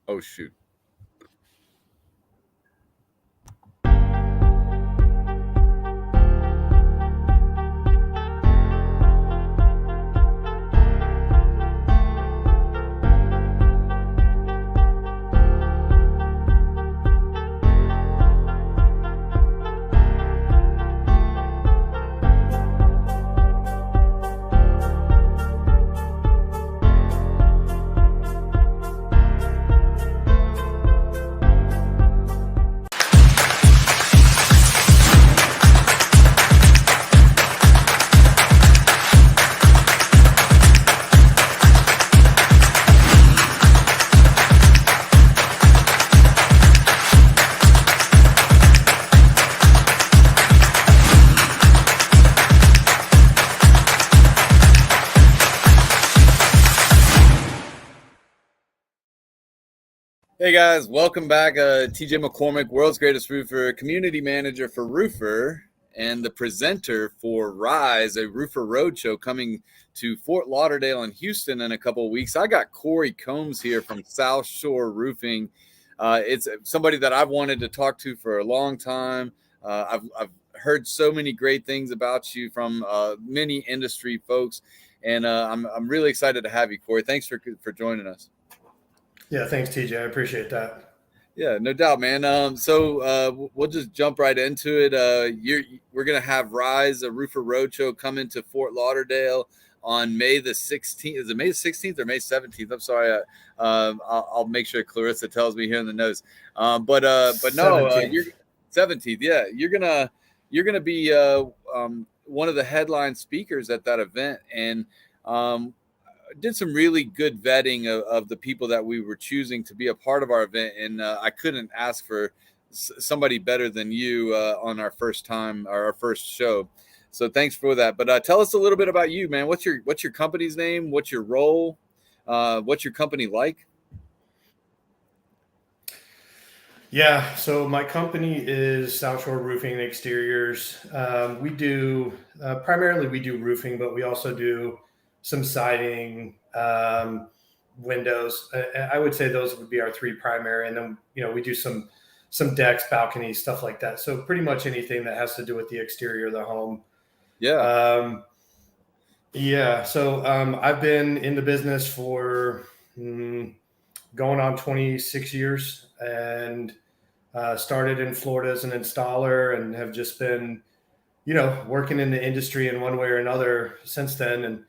Oh, shoot. Hey guys, welcome back. TJ McCormack, world's greatest roofer, community manager for Roofer, and the presenter for Rise, a Roofer Roadshow coming to Fort Lauderdale and Houston in a couple of weeks. I got Corey Combes here from South Shore Roofing. It's somebody that I've wanted to talk to for a long time. I've heard so many great things about you from many industry folks, and I'm really excited to have you, Corey. Thanks for joining us. Yeah, thanks, TJ. I appreciate that. Yeah, no doubt, man. We'll just jump right into it. We're gonna have Rise, a Roofer Roadshow, come into Fort Lauderdale on May the 16th. Is it May 16th or May 17th? I'm sorry. I'll make sure Clarissa tells me here in the notes. But no, 17th. you're 17th. Yeah, you're gonna be one of the headline speakers at that event, and did some really good vetting of the people that we were choosing to be a part of our event, and I couldn't ask for somebody better than you on our first time or our first show. So thanks for that. But tell us a little bit about you, man. What's your company's name? What's your role? What's your company like? Yeah, so my company is South Shore Roofing and Exteriors. We do primarily we do roofing, but we also do some siding, windows. I would say those would be our three primary, and then we do some decks, balconies, stuff like that. So pretty much anything that has to do with the exterior of the home. Yeah. Yeah, so I've been in the business for going on 26 years, and started in Florida as an installer, and have just been, working in the industry in one way or another since then. And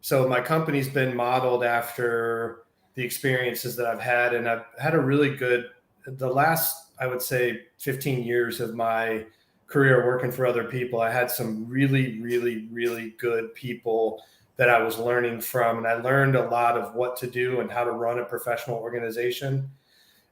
so my company's been modeled after the experiences that I've had, and I've had a really good, the last, I would say, 15 years of my career working for other people. I had some really, really, really good people that I was learning from, and I learned a lot of what to do and how to run a professional organization.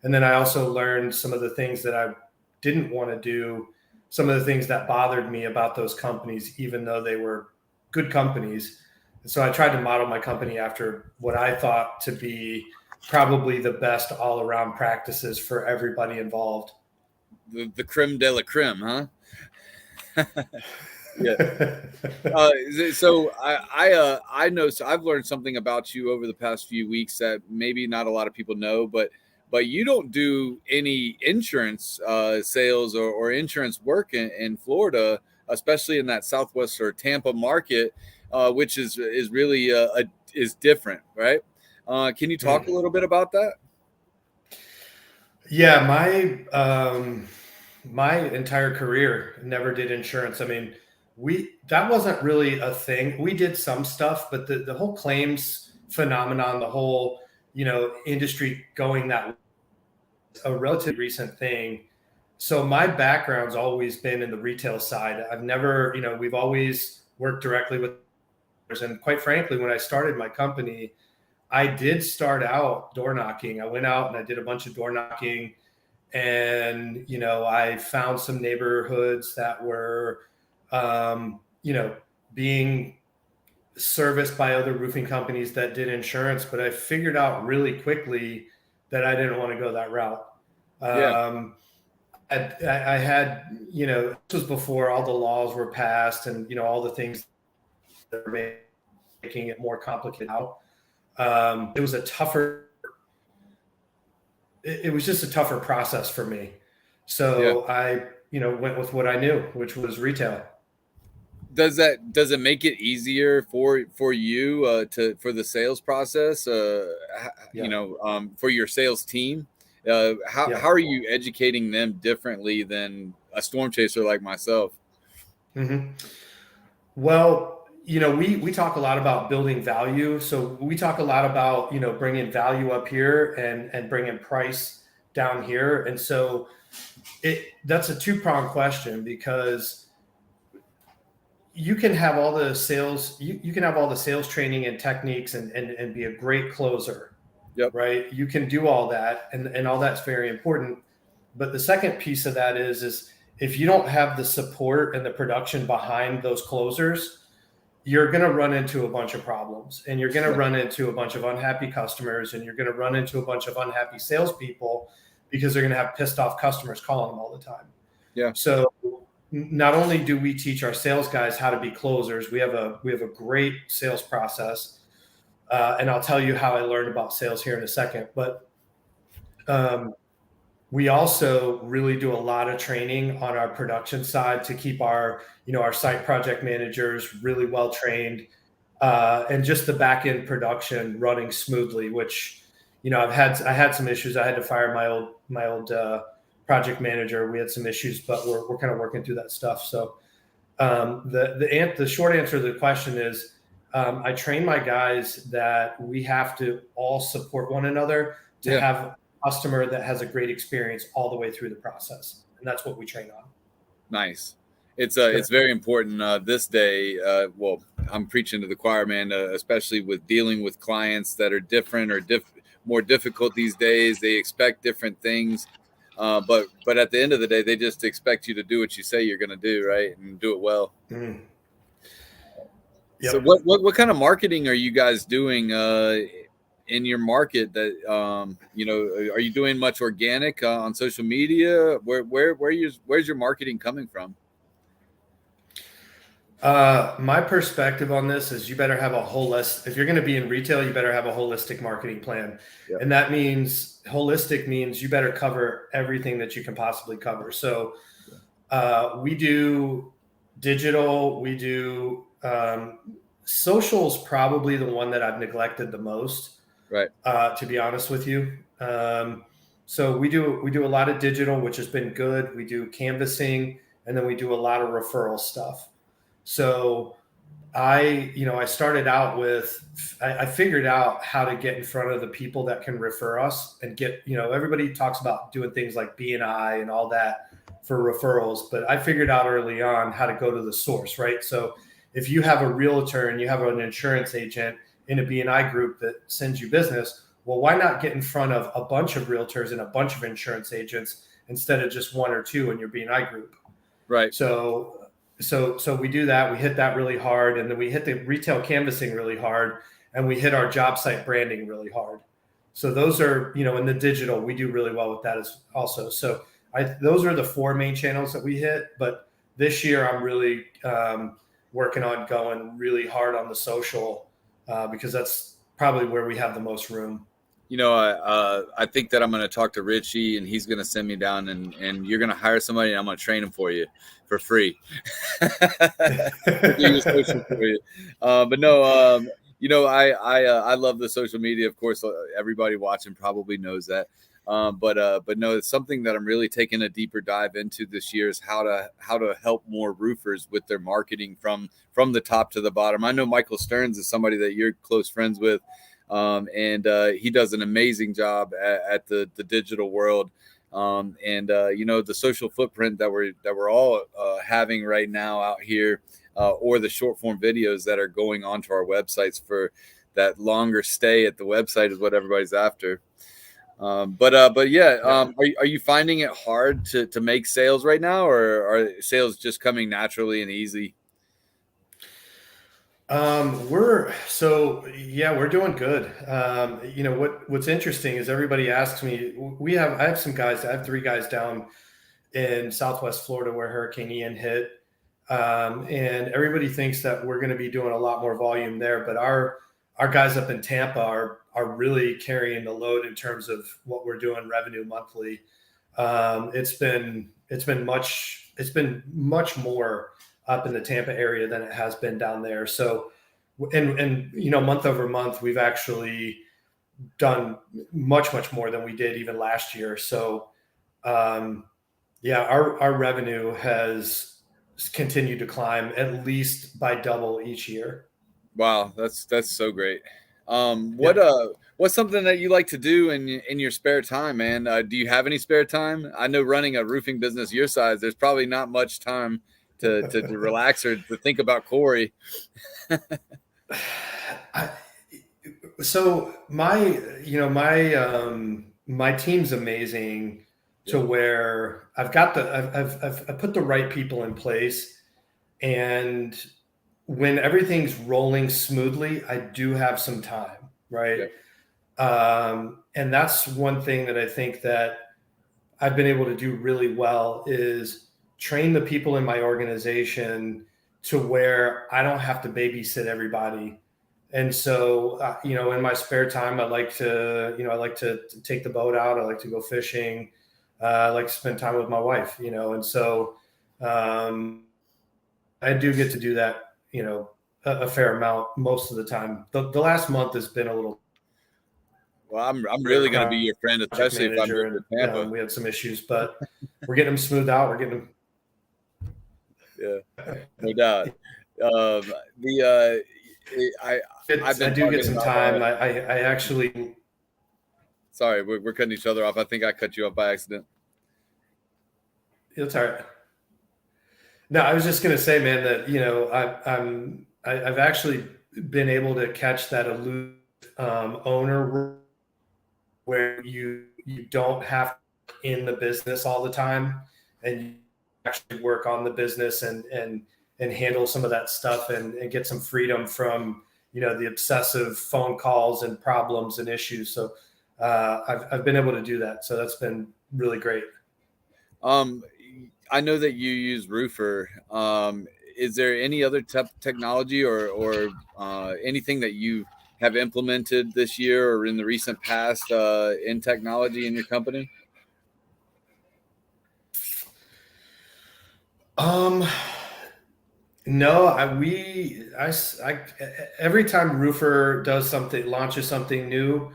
And then I also learned some of the things that I didn't want to do, some of the things that bothered me about those companies, even though they were good companies. And so I tried to model my company after what I thought to be probably the best all around practices for everybody involved. The creme de la creme, huh? Yeah. So I know, so I've learned something about you over the past few weeks that maybe not a lot of people know, but you don't do any insurance sales or insurance work in Florida, especially in that Southwest or Tampa market, which is really is different, right? Can you talk a little bit about that? Yeah, my entire career never did insurance. I mean, that wasn't really a thing. We did some stuff, but the whole claims phenomenon, the whole industry going that, a relatively recent thing. So my background's always been in the retail side. I've never, we've always worked directly with, and quite frankly, when I started my company, I did start out door knocking. I went out and I did a bunch of door knocking, and I found some neighborhoods that were being serviced by other roofing companies that did insurance, but I figured out really quickly that I didn't want to go that route. Yeah. I had, this was before all the laws were passed, and all the things that were making it more complicated now. It was a tougher it was just a tougher process for me. Yeah. So I, went with what I knew, which was retail. Does it make it easier for you for the sales process? Yeah. For your sales team, Yeah. how are you educating them differently than a storm chaser like myself? hmm Well, we talk a lot about building value. So we talk a lot about, bringing value up here and bringing price down here. And so that's a two-pronged question, because you can have all the sales, you can have all the sales training and techniques and be a great closer, Yep. right? You can do all that, and all that's very important. But the second piece of that is if you don't have the support and the production behind those closers, you're going to run into a bunch of problems, and you're going to Yep. run into a bunch of unhappy customers, and you're going to run into a bunch of unhappy salespeople, because they're going to have pissed off customers calling them all the time. Yeah. So not only do we teach our sales guys how to be closers, we have a great sales process, and I'll tell you how I learned about sales here in a second. But we also really do a lot of training on our production side to keep our site project managers really well trained, and just the back end production running smoothly. Which I had some issues. I had to fire my old project manager. We had some issues, but we're kind of working through that stuff. So the short answer to the question is, I train my guys that we have to all support one another to have a customer that has a great experience all the way through the process, and that's what we train on. Nice. It's very important this day. Well, I'm preaching to the choir, man, especially with dealing with clients that are different or more difficult these days. They expect different things, but at the end of the day, they just expect you to do what you say you're going to do, right, and do it well. Mm. So, Yep. what kind of marketing are you guys doing in your market? That are you doing much organic on social media? Where's your marketing coming from? My perspective on this is, you better have a if you're going to be in retail, you better have a holistic marketing plan. Yep. And that means you better cover everything that you can possibly cover. So we do digital, we do social's probably the one that I've neglected the most, Right. To be honest with you. So we do a lot of digital, which has been good. We do canvassing, and then we do a lot of referral stuff. So I started out with, I figured out how to get in front of the people that can refer us and get, everybody talks about doing things like BNI and all that for referrals, but I figured out early on how to go to the source, right? So if you have a realtor and you have an insurance agent in a BNI group that sends you business, well, why not get in front of a bunch of realtors and a bunch of insurance agents instead of just one or two in your BNI group? Right. So we do that. We hit that really hard, and then we hit the retail canvassing really hard, and we hit our job site branding really hard. So those are, in the digital, we do really well with that as also. So those are the four main channels that we hit. But this year, I'm really working on going really hard on the social, because that's probably where we have the most room. I think that I'm going to talk to Richie, and he's going to send me down, and you're going to hire somebody, and I'm going to train him for you for free. Social for you. But no, I love the social media. Of course, everybody watching probably knows that. But no, it's something that I'm really taking a deeper dive into this year, is how to help more roofers with their marketing from the top to the bottom. I know Michael Stearns is somebody that you're close friends with. And he does an amazing job at the digital world, the social footprint that we're all having right now out here, or the short form videos that are going onto our websites for that longer stay at the website is what everybody's after. But yeah, are you finding it hard to make sales right now, or are sales just coming naturally and easy? We're doing good. What's interesting is, everybody asks me, I have 3 guys down in Southwest Florida where Hurricane Ian hit. And everybody thinks that we're going to be doing a lot more volume there, but our guys up in Tampa are really carrying the load in terms of what we're doing revenue monthly. It's been much more up in the Tampa area than it has been down there. So, and month over month, we've actually done much more than we did even last year. So, our revenue has continued to climb at least by double each year. Wow, that's so great. What's something that you like to do in your spare time, man? Do you have any spare time? I know running a roofing business your size, there's probably not much time to relax or to think about Corey. So my team's amazing to where I've put the right people in place, and when everything's rolling smoothly, I do have some time, right? And that's one thing that I think that I've been able to do really well is train the people in my organization to where I don't have to babysit everybody. And so, in my spare time, I like to take the boat out. I like to go fishing. I like to spend time with my wife, and so I do get to do that, a fair amount most of the time. The last month has been a little. Well, I'm really going to be your friend, especially if I'm moving to Tampa. We had some issues, but we're getting them smoothed out. We're getting them. Yeah, no doubt. I do get some time. I actually. Sorry, we're cutting each other off. I think I cut you off by accident. It's all right. No, I was just going to say, man, that I've actually been able to catch that elusive owner where you don't have in the business all the time, and you actually work on the business and handle some of that stuff and get some freedom from the obsessive phone calls and problems and issues. So I've been able to do that. So that's been really great. I know that you use Roofer. Is there any other technology or anything that you have implemented this year or in the recent past in technology in your company? No, every time Roofer launches something new,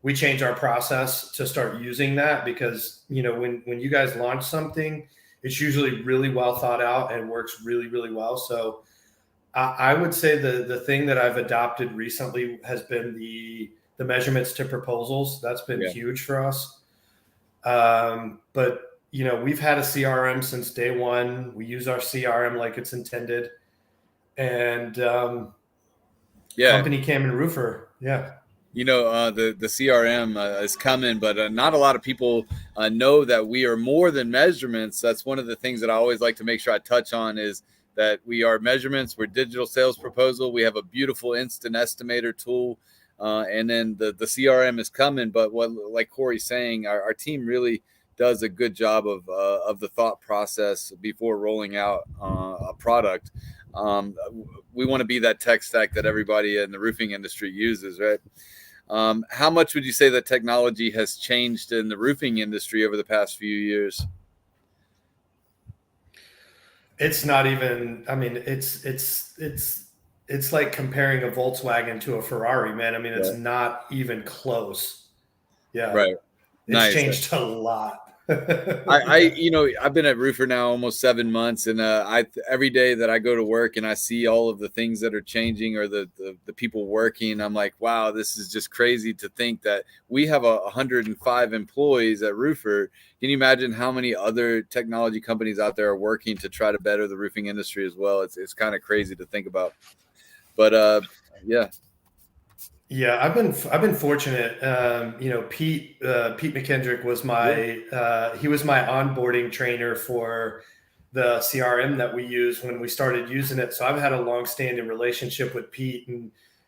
we change our process to start using that, because when you guys launch something, it's usually really well thought out and works really, really well. So I would say the thing that I've adopted recently has been the measurements to proposals. That's been huge for us. But we've had a CRM since day one. We use our CRM like it's intended, and company came in Roofer. Yeah. The CRM is coming, but not a lot of people know that we are more than measurements. That's one of the things that I always like to make sure I touch on is that we are measurements. We're digital sales proposal. We have a beautiful instant estimator tool. And then the CRM is coming. But like Corey's saying, our team really does a good job of the thought process before rolling out a product. We want to be that tech stack that everybody in the roofing industry uses, right? How much would you say that technology has changed in the roofing industry over the past few years? It's not even, it's like comparing a Volkswagen to a Ferrari, man. It's not even close. Yeah. Right. It's changed a lot. I've been at Roofer now almost 7 months, and every day that I go to work and I see all of the things that are changing or the people working, I'm like, wow, this is just crazy to think that we have 105 employees at Roofer. Can you imagine how many other technology companies out there are working to try to better the roofing industry as well? It's kind of crazy to think about, but yeah. Yeah, I've been fortunate. Pete McKendrick was he was my onboarding trainer for the CRM that we use when we started using it. So I've had a long-standing relationship with Pete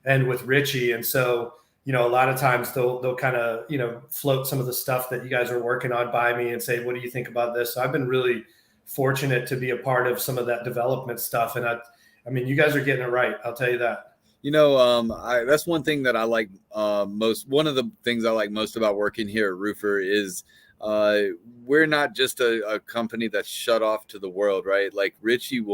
and with Richie, and so a lot of times they'll kind of float some of the stuff that you guys are working on by me and say, what do you think about this? So I've been really fortunate to be a part of some of that development stuff, and you guys are getting it right. I'll tell you that. That's one thing that I like most. One of the things I like most about working here at Roofer is uh, we're not just a company that's shut off to the world, right? Like Richie's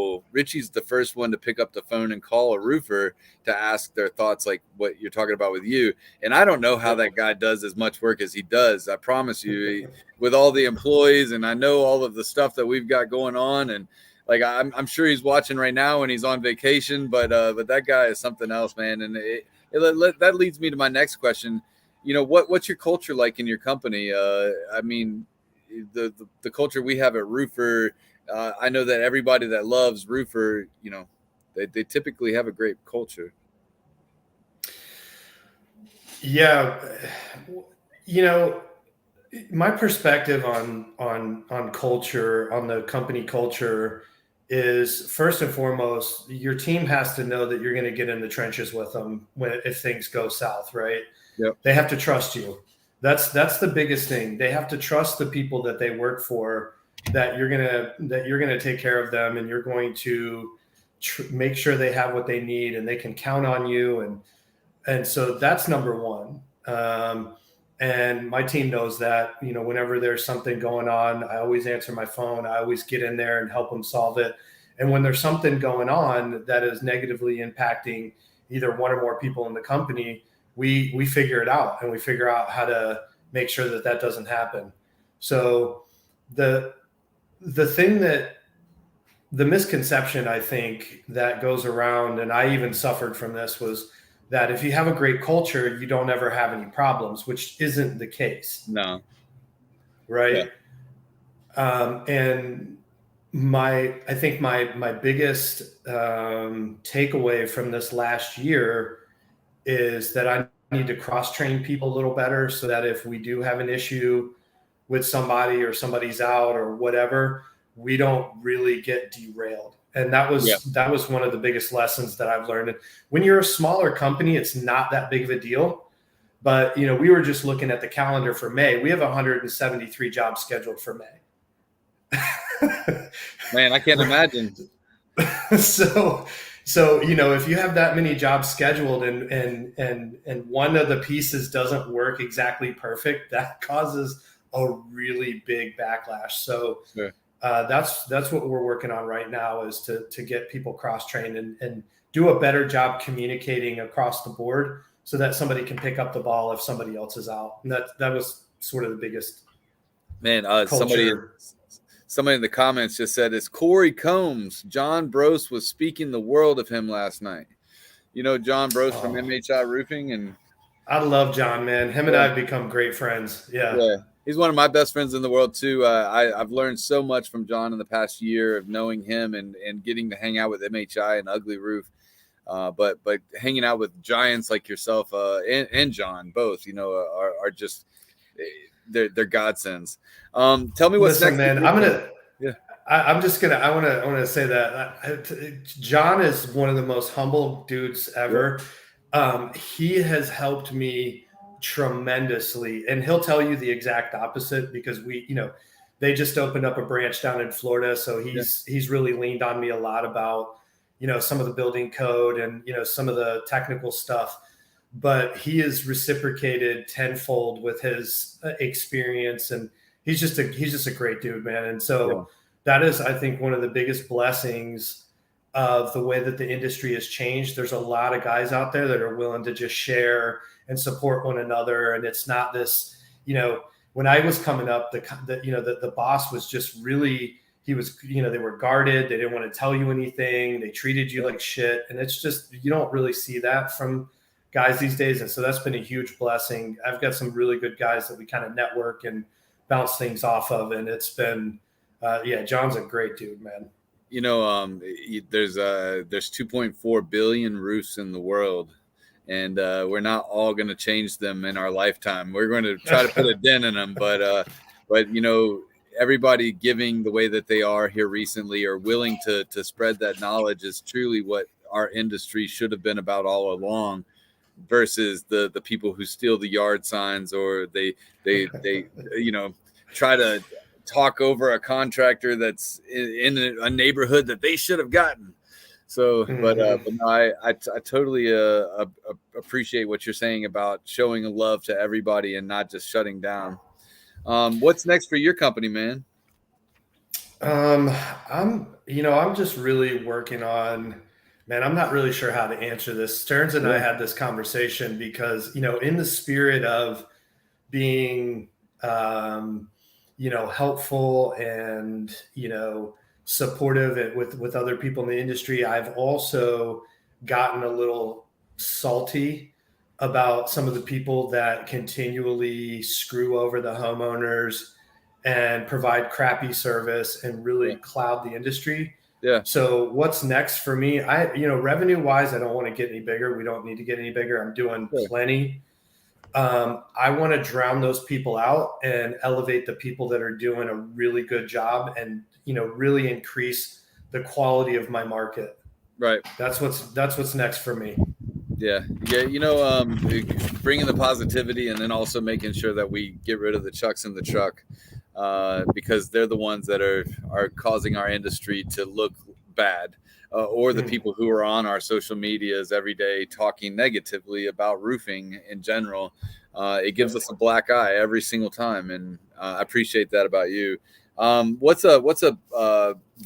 the first one to pick up the phone and call a roofer to ask their thoughts, like what you're talking about with you. And I don't know how that guy does as much work as he does. I promise you, with all the employees, and I know all of the stuff that we've got going on, and like I'm sure he's watching right now and he's on vacation, but that guy is something else, man. And that leads me to my next question. What's your culture like in your company? I mean, the culture we have at Roofer. I know that everybody that loves Roofer, they typically have a great culture. Yeah, my perspective on culture, on the company culture, is first and foremost, your team has to know that you're going to get in the trenches with them if things go south, right? Yep. They have to trust you. That's the biggest thing. They have to trust the people that they work for, that you're gonna take care of them, and you're going to make sure they have what they need and they can count on you. And so that's number one. And my team knows that, whenever there's something going on, I always answer my phone. I always get in there and help them solve it. And when there's something going on that is negatively impacting either one or more people in the company, we figure it out, and we figure out how to make sure that doesn't happen. So the misconception, I think, that goes around, and I even suffered from this, was that if you have a great culture, you don't ever have any problems, which isn't the case. No. Right. Yeah. And I think my biggest takeaway from this last year is that I need to cross-train people a little better, so that if we do have an issue with somebody, or somebody's out or whatever, we don't really get derailed. And that was one of the biggest lessons that I've learned. And when you're a smaller company, it's not that big of a deal. But, we were just looking at the calendar for May. We have 173 jobs scheduled for May. Man, I can't imagine. So, if you have that many jobs scheduled, and one of the pieces doesn't work exactly perfect, that causes a really big backlash. So sure. That's what we're working on right now, is to get people cross-trained and do a better job communicating across the board, so that somebody can pick up the ball if somebody else is out. And that was sort of the biggest. Man, somebody in the comments just said, it's Corey Combs. John Brose was speaking the world of him last night. John Brose from MHI Roofing. And I love John, man. Him and I have become great friends. Yeah. He's one of my best friends in the world too. I've learned so much from John in the past year of knowing him and getting to hang out with MHI and Ugly Roof. But hanging out with giants like yourself and John both, are just they're godsends. Tell me what's next, man. I want to say that John is one of the most humble dudes ever. He has helped me tremendously, and he'll tell you the exact opposite, because they just opened up a branch down in Florida, so he's really leaned on me a lot about some of the building code and some of the technical stuff, but he is reciprocated tenfold with his experience, and he's just a great dude, man. And so that is, I think, one of the biggest blessings of the way that the industry has changed. There's a lot of guys out there that are willing to just share and support one another. And it's not this, when I was coming up, the boss was just really, he was, they were guarded. They didn't want to tell you anything. They treated you like shit. And it's just, you don't really see that from guys these days. And so that's been a huge blessing. I've got some really good guys that we kind of network and bounce things off of. And it's been, John's a great dude, man. There's 2.4 billion roofs in the world, and we're not all going to change them in our lifetime. We're going to try to put a dent in them, but everybody giving the way that they are here recently, or willing to spread that knowledge, is truly what our industry should have been about all along, versus the people who steal the yard signs, or they try to talk over a contractor that's in a neighborhood that they should have gotten. So, but Mm-hmm. no, I totally appreciate what you're saying about showing love to everybody and not just shutting down. What's next for your company, man? Um, I'm just really working on, man, I'm not really sure how to answer this. Stearns and I Yeah, had this conversation because, in the spirit of being, um, helpful and, supportive with other people in the industry, I've also gotten a little salty about some of the people that continually screw over the homeowners and provide crappy service and yeah, really cloud the industry. yeah, So what's next for me? Revenue wise, I don't want to get any bigger. We don't need to get any bigger. I'm doing sure. plenty. I want to drown those people out and elevate the people that are doing a really good job, and really increase the quality of my market. Right. That's what's next for me. Yeah, yeah. Bringing the positivity and then also making sure that we get rid of the chucks in the truck, because they're the ones that are causing our industry to look bad, or the Mm, people who are on our social medias every day talking negatively about roofing in general. It gives yep. us a black eye every single time, and I appreciate that about you. What's a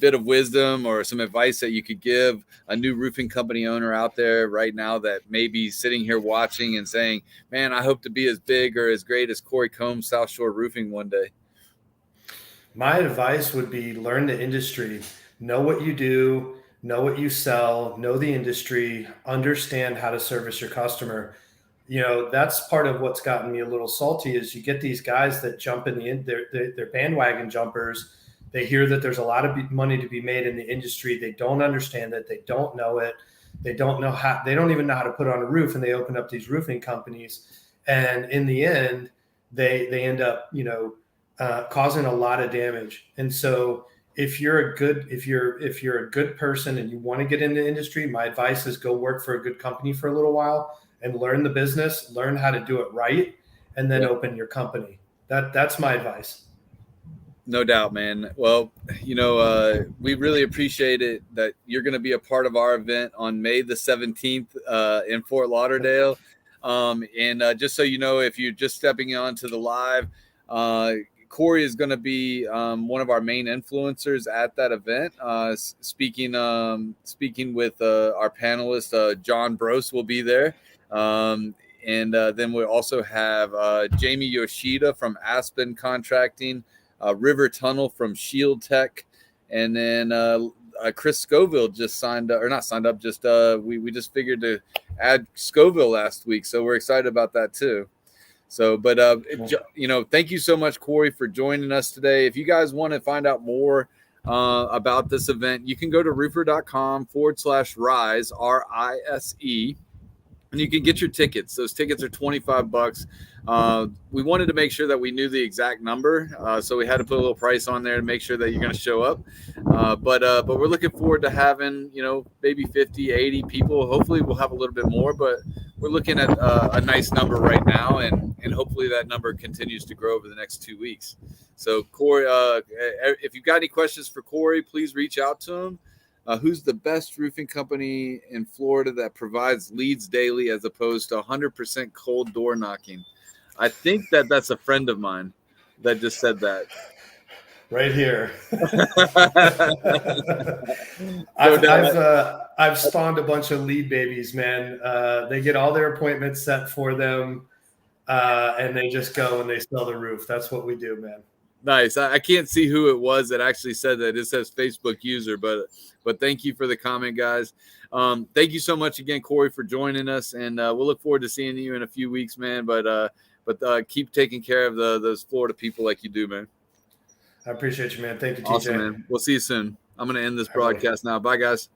bit of wisdom or some advice that you could give a new roofing company owner out there right now that may be sitting here watching and saying, man, I hope to be as big or as great as Corey Combs, South Shore Roofing one day? My advice would be learn the industry, know what you do, know what you sell, know the industry, understand how to service your customer. That's part of what's gotten me a little salty is you get these guys that jump in they're bandwagon jumpers. They hear that there's a lot of money to be made in the industry. They don't understand it. They don't know it. They don't even know how to put on a roof, and they open up these roofing companies. And in the end, they end up, causing a lot of damage. And so if you're a good person and you want to get into the industry, my advice is go work for a good company for a little while and learn the business, learn how to do it right, and then Yeah. open your company. That's my advice. No doubt, man. Well, we really appreciate it that you're going to be a part of our event on May the 17th in Fort Lauderdale. And just so you know, if you're just stepping onto the live, uh, Corey is going to be one of our main influencers at that event. Speaking with our panelist, John Brose will be there. And then we'll also have Jamie Yoshida from Aspen Contracting, River Tunnel from Shield Tech, and then Chris Scoville just signed up, or not signed up, just we just figured to add Scoville last week, so we're excited about that too. So, but thank you so much, Corey, for joining us today. If you guys want to find out more about this event, you can go to roofer.com/rise, RISE, and you can get your tickets. Those tickets are $25. We wanted to make sure that we knew the exact number, so we had to put a little price on there to make sure that you're going to show up. But we're looking forward to having maybe 50, 80 people. Hopefully, we'll have a little bit more, but we're looking at a nice number right now, and hopefully that number continues to grow over the next 2 weeks. So, Corey, if you've got any questions for Corey, please reach out to him. Who's the best roofing company in Florida that provides leads daily as opposed to 100% cold door knocking? I think that's a friend of mine that just said that. Right here. So I've spawned a bunch of lead babies, man. They get all their appointments set for them, and they just go and they sell the roof. That's what we do, man. nice. I can't see who it was that actually said that. It says Facebook user, but thank you for the comment, guys. Thank you so much again, Corey, for joining us, and we'll look forward to seeing you in a few weeks, man. But keep taking care of those Florida people like you do, man. I appreciate you, man. Thank you, Awesome, TJ. man. We'll see you soon. I'm going to end this All right, buddy. broadcast now. Bye, guys.